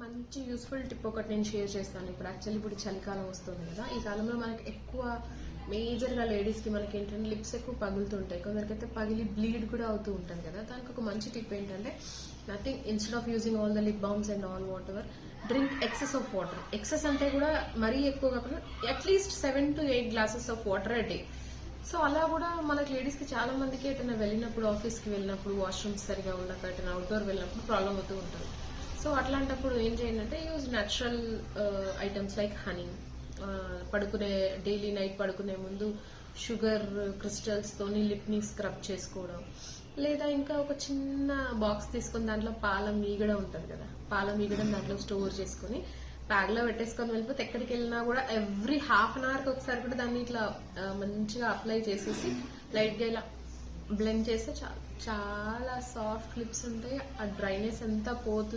మంచి useful tip ఒకటి నేను షేర్ చేస్తాను. ఇప్పుడు చలికాలం వస్తుంది కదా, ఈ కాలంలో మనకి ఎక్కువ మేజర్గా లేడీస్కి మనకి ఏంటంటే లిప్స్ ఎక్కువ పగులుతుంటాయి, కొందరికైతే పగిలి బ్లీడ్ కూడా అవుతూ ఉంటుంది కదా. దానికి ఒక మంచి టిప్ ఏంటంటే nothing, instead of using all the lip balms and all whatever, drink excess of water. Excess అంటే కూడా మరీ ఎక్కువ కాకుండా at least 7 to 8 glasses of water a day. So అలా కూడా మనకి లేడీస్కి చాలా మందికి ఎటైనా వెళ్ళినప్పుడు, ఆఫీస్కి వెళ్ళినప్పుడు, వాష్రూమ్స్ సరిగా ఉండక ఎటైనా అవుట్డోర్ వెళ్ళినప్పుడు ప్రాబ్లం అవుతూ ఉంటుంది. సో అట్లాంటప్పుడు ఏం చేయండి అంటే use natural items like honey. Daily night పడుకునే ముందు షుగర్ క్రిస్టల్స్ తోని లిప్ ని స్క్రబ్ చేసుకోవడం, లేదా ఇంకా ఒక చిన్న బాక్స్ తీసుకొని దాంట్లో పాల మీగడ ఉంటుంది కదా, పాల మీగడని దాంట్లో స్టోర్ చేసుకుని బ్యాగ్ లో పెట్టేసుకొని వెళ్ళిపోతే ఎక్కడికి వెళ్ళినా కూడా ఎవ్రీ ½ an hour ఒకసారి కూడా దాన్ని ఇట్లా మంచిగా అప్లై చేసేసి లైట్ గా ఇలా బ్లెండ్ చేస్తే చాలా చాలా సాఫ్ట్ లిప్స్ ఉంటాయి. ఆ డ్రైనెస్ అంతా పోతుంది.